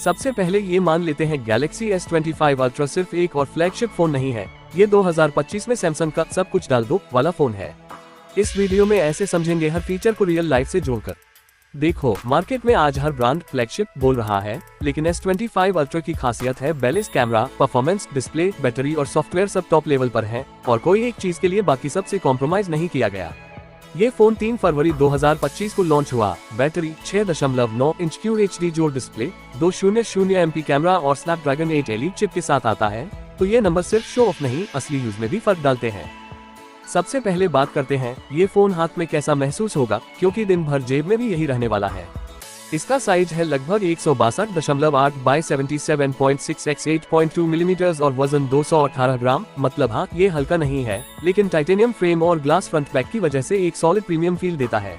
सबसे पहले ये मान लेते हैं गैलेक्सी S25 अल्ट्रा सिर्फ एक और फ्लैगशिप फोन नहीं है, ये 2025 में सैमसंग का सब कुछ डाल दो वाला फोन है। इस वीडियो में ऐसे समझेंगे हर फीचर को रियल लाइफ से जोड़कर। देखो, मार्केट में आज हर ब्रांड फ्लैगशिप बोल रहा है, लेकिन S25 अल्ट्रा की खासियत है balance camera, performance, display, battery और सॉफ्टवेयर सब टॉप लेवल पर है और कोई एक चीज के लिए बाकी सबसे कॉम्प्रोमाइज नहीं किया गया। ये फोन 3 फरवरी 2025 को लॉन्च हुआ। बैटरी 6.9 इंच QHD जोड़ डिस्प्ले, 200 MP कैमरा और स्नैपड्रैगन 8 एलीट चिप के साथ आता है, तो ये नंबर सिर्फ शो ऑफ नहीं, असली यूज में भी फर्क डालते हैं। सबसे पहले बात करते हैं ये फोन हाथ में कैसा महसूस होगा, क्योंकि दिन भर जेब में भी यही रहने वाला है। इसका साइज है लगभग 162.8 बाय 77.6 x 8.2 मिलीमीटर और वजन 218 ग्राम। मतलब हाँ, ये हल्का नहीं है, लेकिन टाइटेनियम फ्रेम और ग्लास फ्रंट पैक की वजह से एक सॉलिड प्रीमियम फील देता है।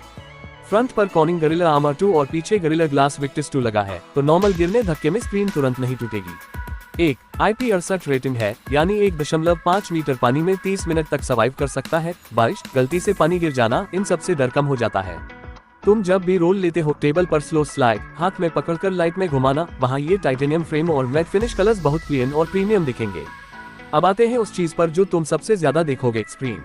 फ्रंट पर कॉर्निंग गोरिल्ला आर्मर 2 और पीछे गोरिल्ला ग्लास विक्टस 2 लगा है, तो नॉर्मल गिरने धक्के में स्क्रीन तुरंत नहीं टूटेगी। एक IP68 रेटिंग है, यानी 1.5 मीटर पानी में 30 मिनट तक सर्वाइव कर सकता है। बारिश, गलती से पानी गिर जाना, इन सब से डर कम हो जाता है। तुम जब भी रोल लेते हो, टेबल पर स्लो स्लाइड, हाथ में पकड़कर लाइट में घुमाना, वहाँ ये टाइटेनियम फ्रेम और मैट फिनिश कलर्स बहुत क्लीन और प्रीमियम दिखेंगे। अब आते हैं उस चीज पर जो तुम सबसे ज्यादा देखोगे, स्क्रीन।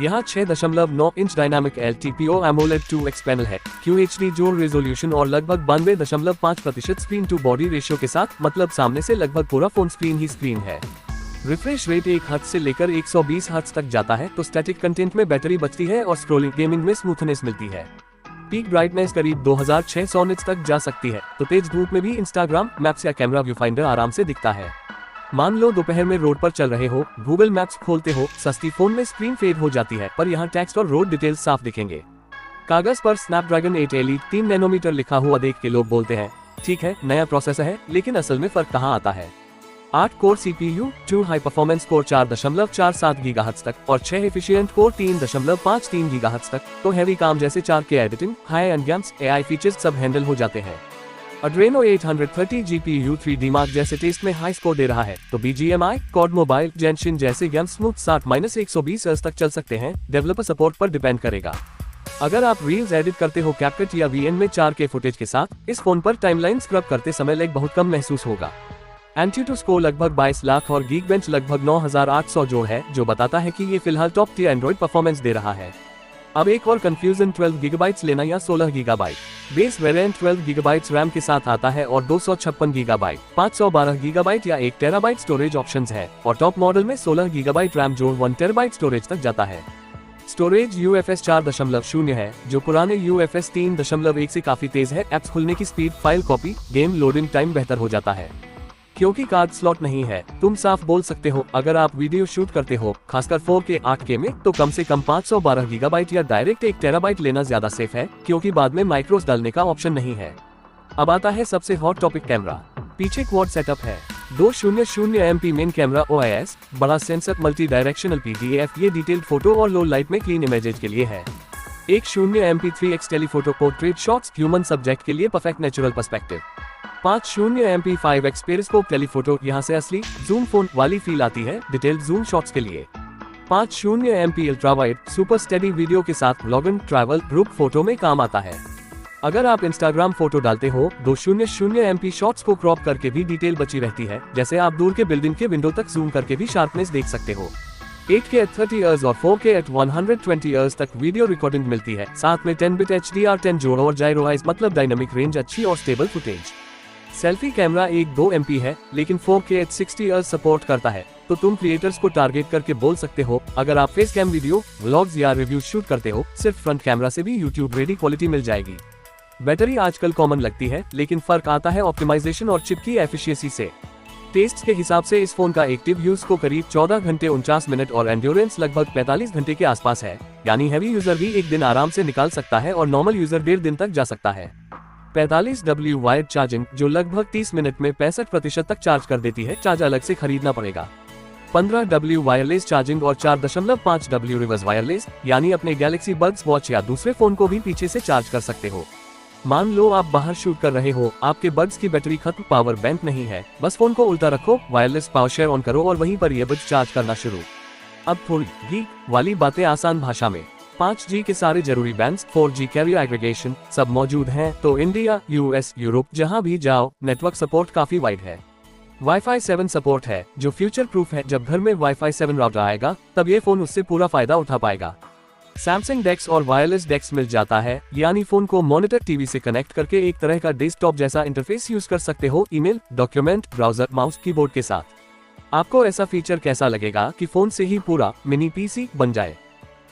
यहाँ 6.9 inch dynamic LTPO AMOLED 2X panel है, QHD जोड़ रेजोल्यूशन और लगभग 92.5% स्क्रीन टू बॉडी रेशियो के साथ, मतलब सामने से लगभग पूरा फोन स्क्रीन ही स्क्रीन है। रिफ्रेश रेट 1 हर्ट्ज से लेकर 120 हर्ट्ज तक जाता है, तो स्टैटिक कंटेंट में बैटरी बचती है और स्क्रोलिंग गेमिंग में स्मूथनेस मिलती है। पीक ब्राइटनेस करीब 2600 निट्स तक जा सकती है, तो तेज धूप में भी इंस्टाग्राम, मैप्स या कैमरा व्यू फाइंडर आराम से दिखता है। मान लो दोपहर में रोड पर चल रहे हो, गूगल मैप्स खोलते हो, सस्ती फोन में स्क्रीन फेड हो जाती है, पर यहाँ टेक्स्ट और रोड डिटेल्स साफ दिखेंगे। कागज पर स्नैपड्रैगन 8 एलीट 3 नैनोमीटर लिखा हुआ देख के लोग बोलते हैं ठीक है, नया प्रोसेसर है, लेकिन असल में फर्क कहाँ आता है। 8 core CPU, 2 high performance core 4.47 gigahertz तक और 6 एफिशिएंट कोर 3.53 गीगाहर्ट्ज तक, तो हैवी काम जैसे 4K editing, high and games, AI features सब हैंडल हो जाते हैं। Adreno 830 GPU 3D Mark जैसे टेस्ट में हाई स्कोर दे रहा है, तो BGMI, COD मोबाइल, जेनशिन जैसे गेम स्मूथ 60-120 Hz तक चल सकते हैं। डेवलपर सपोर्ट पर डिपेंड करेगा। अगर आप रील्स एडिट करते हो CapCut या VN में 4K फुटेज के साथ, इस फोन पर टाइमलाइन स्क्रब करते समय लैग बहुत कम महसूस होगा। एंट्यूटू स्कोर लगभग 22 लाख और गीकबेंच लगभग 9800 जोड़ है, जो बताता है कि ये फिलहाल टॉप टियर एंड्रॉइड परफॉर्मेंस दे रहा है। अब एक और कंफ्यूजन, 12 GB लेना या 16 GB। Base variant 12 GB RAM के साथ आता है और 256 GB, 512 GB या 1 TB स्टोरेज ऑप्शंस है, और टॉप मॉडल में 16 GB रैम जोड़ 1 TB स्टोरेज तक जाता है। स्टोरेज UFS 4.0 है, जो पुराने UFS 3.1 से काफी तेज है। एप्स खुलने की speed, file copy, game loading time बेहतर हो जाता है। क्योंकि कार्ड स्लॉट नहीं है, तुम साफ बोल सकते हो अगर आप वीडियो शूट करते हो, खासकर 4K 8K में, तो कम से कम 512 GB या डायरेक्ट 1 TB लेना ज्यादा सेफ है, क्योंकि बाद में माइक्रोस डालने का ऑप्शन नहीं है। अब आता है सबसे हॉट टॉपिक, कैमरा। पीछे क्वाड सेटअप है, 200 MP मेन कैमरा OIS, बड़ा सेंसर, मल्टी डायरेक्शनल PDF, ये डिटेल्ड फोटो और लो लाइट में क्लीन इमेजेज के लिए है। 10 MP 3x telephoto portrait shots, human subject के लिए perfect natural perspective. 50 MP 5x periscope telephoto, यहाँ से असली जूम फोन वाली फील आती है डिटेल्ड जूम शॉट्स के लिए। 50 MP ultra wide super steady video के साथ व्लॉगिंग, ट्रैवल, ग्रुप फोटो में काम आता है। अगर आप इंस्टाग्राम फोटो डालते हो, 200 MP शॉट्स को क्रॉप करके भी डिटेल बची रहती है, जैसे आप दूर के बिल्डिंग के विंडो तक जूम करके भी शार्पनेस देख सकते हो। 8K at 30 Hz और 4K at 120 Hz तक वीडियो रिकॉर्डिंग मिलती है, साथ में 10 बिट HDR10 जोड़ो और जायरो आइज, मतलब डायनामिक रेंज अच्छी और stable footage. Selfie camera 1-2 MP है, लेकिन 4K at 60 Hz सपोर्ट करता है, तो तुम क्रिएटर्स को टारगेट करके बोल सकते हो अगर आप फेस कैम वीडियो, व्लॉग्स या रिव्यूज शूट करते हो, सिर्फ फ्रंट कैमरा से भी YouTube रेडी क्वालिटी मिल जाएगी। बैटरी आजकल कॉमन लगती है, लेकिन फर्क आता है ऑप्टिमाइजेशन और चिप की एफिशिएंसी से। टेस्ट के हिसाब से इस फोन का एक्टिव यूज को करीब 14 घंटे 49 मिनट और एंड्योरेंस लगभग 45 घंटे के आसपास है, यानी हैवी यूजर भी एक दिन आराम से निकाल सकता है और नॉर्मल यूजर 1.5 दिन तक जा सकता है। 45W वायर्ड चार्जिंग, जो लगभग 30 मिनट में 65% तक चार्ज कर देती है, चार्ज अलग से खरीदना पड़ेगा। 15W वायरलेस चार्जिंग और 4.5W रिवर्स वायरलेस, यानी अपने गैलेक्सी बड्स वॉच या दूसरे फोन को भी पीछे से चार्ज कर सकते हो। मान लो आप बाहर शूट कर रहे हो, आपके बड्स की बैटरी खत्म, पावर बैंक नहीं है, बस फोन को उल्टा रखो, वायरलेस पावर शेयर ऑन करो और वहीं पर ये बड्स चार्ज करना शुरू। अब थोड़ी गीक वाली बातें आसान भाषा में। 5G के सारे जरूरी बैंड्स, 4G कैरियर एग्रीगेशन सब मौजूद हैं, तो इंडिया, यूएस, यूरोप जहां भी जाओ नेटवर्क सपोर्ट काफी वाइड है। वाईफाई 7 सपोर्ट है जो फ्यूचर प्रूफ है। जब घर में वाईफाई 7 राउटर आएगा तब ये फोन उससे पूरा फायदा उठा पाएगा। सैमसंग डेक्स और वायरलेस डेक्स मिल जाता है, यानी फोन को मॉनिटर टीवी से कनेक्ट करके एक तरह का डेस्कटॉप जैसा इंटरफेस यूज कर सकते हो, email, document, browser, mouse, keyboard के साथ। आपको ऐसा फीचर कैसा लगेगा कि फोन से ही पूरा मिनी पीसी बन जाए?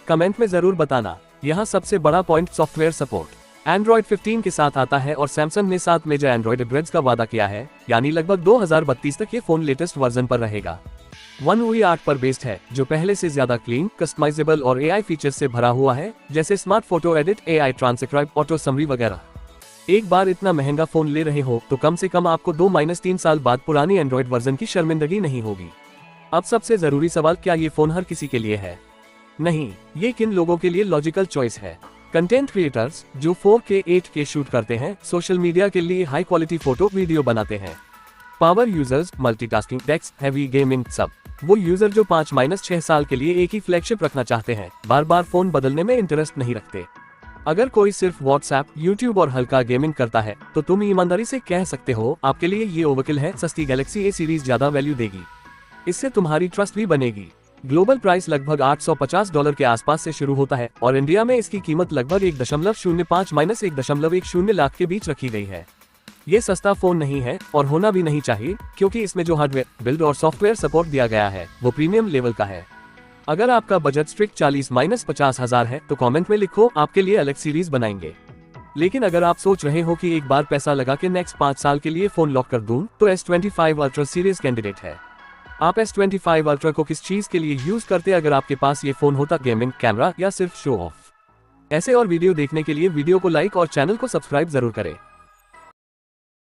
कमेंट में जरूर बताना। यहाँ सबसे बड़ा पॉइंट सॉफ्टवेयर सपोर्ट। एंड्रॉइड 15 के साथ आता है और सैमसंग ने 7 मेजर एंड्रॉइड अपग्रेड्स का वादा किया है, यानी लगभग 2032 तक ये फोन लेटेस्ट वर्जन पर रहेगा। One UI 8 पर बेस्ड है जो पहले से ज्यादा क्लीन, कस्टमाइजेबल और AI फीचर्स से भरा हुआ है, जैसे smart photo edit, AI transcribe, auto summary वगैरह। एक बार इतना महंगा फोन ले रहे हो तो कम से कम आपको 2-3 साल बाद पुरानी एंड्रॉइड वर्जन की शर्मिंदगी नहीं होगी। अब सबसे जरूरी सवाल, क्या ये फोन हर किसी के लिए है? नहीं, ये किन लोगों के लिए लॉजिकल चॉइस है? कंटेंट क्रिएटर्स जो 4K 8K शूट करते हैं, सोशल मीडिया के लिए हाई क्वालिटी फोटो वीडियो बनाते हैं, power users, multitasking, text heavy gaming, सब वो यूजर जो 5-6 साल के लिए एक ही फ्लैगशिप रखना चाहते हैं, बार बार फोन बदलने में इंटरेस्ट नहीं रखते। अगर कोई सिर्फ व्हाट्सएप, यूट्यूब और हल्का गेमिंग करता है तो तुम ईमानदारी से कह सकते हो आपके लिए ये ओवरकिल है। सस्ती गैलेक्सी A सीरीज ज्यादा वैल्यू देगी, इससे तुम्हारी ट्रस्ट भी बनेगी। ग्लोबल प्राइस लगभग $850 के आसपास से शुरू होता है और इंडिया में इसकी कीमत लगभग 1.05-1.10 लाख के बीच रखी गई है। ये सस्ता फोन नहीं है और होना भी नहीं चाहिए, क्योंकि इसमें जो हार्डवेयर, बिल्ड और सॉफ्टवेयर सपोर्ट दिया गया है वो प्रीमियम लेवल का है। अगर आपका बजट स्ट्रिक्ट 40-50 हजार है तो कमेंट में लिखो, आपके लिए अलग सीरीज बनाएंगे। लेकिन अगर आप सोच रहे हो कि एक बार पैसा लगा के नेक्स्ट 5 साल के लिए फोन लॉक कर दूं, तो S25 Ultra सीरीज कैंडिडेट है। आप S25 Ultra को किस चीज के लिए यूज करते अगर आपके पास ये फोन होता? गेमिंग, कैमरा या सिर्फ शो ऑफ? ऐसे और वीडियो देखने के लिए वीडियो को लाइक और चैनल को सब्सक्राइब जरूर करें।